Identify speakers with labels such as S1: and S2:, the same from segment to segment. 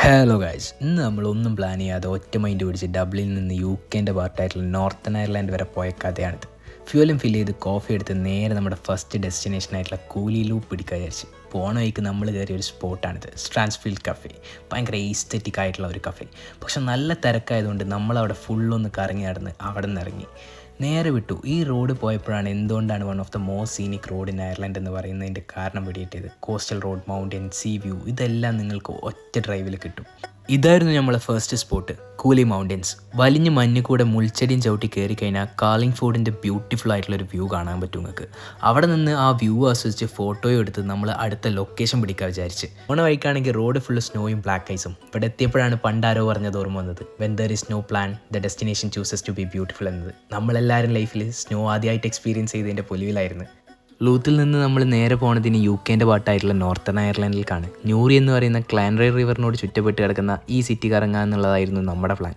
S1: Hello guys, ഇന്ന് നമ്മളൊന്നും plan ചെയ്യാതെ ഒറ്റ മൈൻഡ് പിടിച്ച് ഡബ്ലിനിൽ നിന്ന് UK പാർട്ടായിട്ടുള്ള നോർത്തേൺ അയർലൻഡ് വരെ പോയ കഥയാണിത്. ഫ്യൂലും ഫില്ല് ചെയ്ത് കോഫി എടുത്ത് നേരെ നമ്മുടെ ഫസ്റ്റ് ഡെസ്റ്റിനേഷനായിട്ടുള്ള കൂലി ലൂപ്പ് പിടിക്കാൻ വിചാരിച്ച് പോണ വഴിക്ക് നമ്മൾ കയറിയ ഒരു സ്പോട്ടാണിത്, സ്ട്രാൻസ്ഫീൽഡ് കഫേ. ഭയങ്കര ഈസ്തെറ്റിക് ആയിട്ടുള്ള ഒരു കഫേ. പക്ഷെ നല്ല തിരക്കായതുകൊണ്ട് നമ്മളവിടെ ഫുള്ളൊന്ന് കറങ്ങി നടന്ന് അവിടെ നിന്ന് ഇറങ്ങി നേരെ വിട്ടു. ഈ റോഡ് പോയപ്പോഴാണ് എന്തുകൊണ്ടാണ് one of the most scenic road in Ireland എന്ന് പറയുന്നതിൻ്റെ കാരണം പിടിയിട്ടത്. Coastal road, mountain, sea view ഇതെല്ലാം നിങ്ങൾക്ക് ഒറ്റ ഡ്രൈവിൽ കിട്ടും. ഇതായിരുന്നു നമ്മളെ ഫസ്റ്റ് സ്പോട്ട്, കൂലി മൗണ്ടൻസ്. വലിഞ്ഞ് മഞ്ഞ് കൂടെ മുൾച്ചെടിയും ചവിട്ടി കയറി കഴിഞ്ഞാൽ കാളിംഗ്ഫോർഡിൻ്റെ ബ്യൂട്ടിഫുൾ ആയിട്ടുള്ളൊരു വ്യൂ കാണാൻ പറ്റും നിങ്ങൾക്ക്. അവിടെ നിന്ന് ആ വ്യൂ ആസ്വദിച്ച് ഫോട്ടോയും എടുത്ത് നമ്മൾ അടുത്ത ലൊക്കേഷൻ പിടിക്കാൻ വിചാരിച്ച് ഓണ വഴിക്കാണെങ്കിൽ റോഡ് ഫുള്ള് സ്നോയും ബ്ലാക്ക് ഐസും. ഇവിടെ എത്തിയപ്പോഴാണ് പണ്ടാരോ പറഞ്ഞത് ഓർമ്മ വന്നത്, when there is no plan the destination chooses to be beautiful എന്നത്. നമ്മളെല്ലാവരും ലൈഫിൽ സ്നോ ആദ്യമായിട്ട് എക്സ്പീരിയൻസ് ചെയ്തതിൻ്റെ പൊലിവിലായിരുന്നു. ലൂത്തിൽ നിന്ന് നമ്മൾ നേരെ പോണതിന് UK പാർട്ടായിട്ടുള്ള നോർത്തേൺ അയർലൻഡിലേക്കാണ്. ന്യൂറി എന്ന് പറയുന്ന ക്ലാൻറൈ റിവറിനോട് ചുറ്റപ്പെട്ട് കിടക്കുന്ന ഈ സിറ്റി കറങ്ങുക എന്നുള്ളതായിരുന്നു നമ്മുടെ പ്ലാൻ.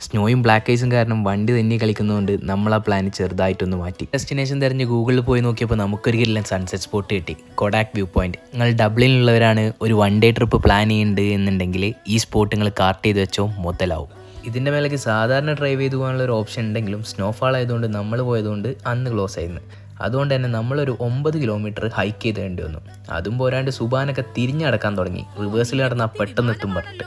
S1: സ്നോയും ബ്ലാക്ക് ഐസും കാരണം വണ്ടി തന്നെ കളിക്കുന്നതുകൊണ്ട് നമ്മൾ ആ പ്ലാൻ ചെറുതായിട്ടൊന്ന് മാറ്റി. ഡെസ്റ്റിനേഷൻ തിരഞ്ഞ് ഗൂഗിളിൽ പോയി നോക്കിയപ്പോൾ നമുക്കൊരിക്കലും സൺസെറ്റ് സ്പോട്ട് കിട്ടി, കൊഡാക് വ്യൂ പോയിന്റ്. നിങ്ങൾ ഡബ്ലിനിലുള്ളവരാണ് ഒരു 1 ഡേ ട്രിപ്പ് പ്ലാൻ ചെയ്യുന്നുണ്ട് എന്നുണ്ടെങ്കിൽ ഈ സ്പോട്ട് നിങ്ങൾ കാർട്ട് ചെയ്ത് വെച്ചോ മുതലാവും. ഇതിൻ്റെ മേലേക്ക് സാധാരണ ഡ്രൈവ് ചെയ്ത് പോകാനുള്ള ഒരു ഓപ്ഷൻ ഉണ്ടെങ്കിലും സ്നോഫാൾ ആയതുകൊണ്ട് നമ്മൾ പോയതുകൊണ്ട് അന്ന് ക്ലോസ് ആയിരുന്നു. അതുകൊണ്ട് തന്നെ നമ്മളൊരു 9 കിലോമീറ്റർ ഹൈക്ക് ചെയ്ത് വേണ്ടി വന്നു. അതും പോരാണ്ട് സുബാനൊക്കെ തിരിഞ്ഞടക്കാൻ തുടങ്ങി. റിവേഴ്സിൽ നടന്നാൽ പെട്ടെന്ന് എത്തും പറഞ്ഞിട്ട്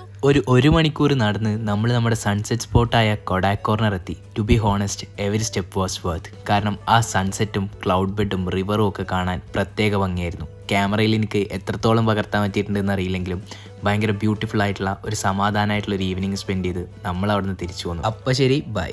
S1: ഒരു മണിക്കൂർ നടന്ന് നമ്മൾ നമ്മുടെ സൺസെറ്റ് സ്പോട്ടായ കൊഡാക് കോർണർ എത്തി. To be honest, every step was worth. കാരണം ആ സൺസെറ്റും ക്ലൗഡ് ബെഡും റിവറും ഒക്കെ കാണാൻ പ്രത്യേക ഭംഗിയായിരുന്നു. ക്യാമറയിൽ എനിക്ക് എത്രത്തോളം പകർത്താൻ പറ്റിയിട്ടുണ്ടെന്ന് അറിയില്ലെങ്കിലും ഭയങ്കര ബ്യൂട്ടിഫുൾ ആയിട്ടുള്ള ഒരു സമാധാനമായിട്ടുള്ള ഒരു ഈവനിങ് സ്പെൻഡ് ചെയ്ത് നമ്മൾ അവിടെ നിന്ന് തിരിച്ചു വന്നു. അപ്പോൾ ശരി, ബൈ.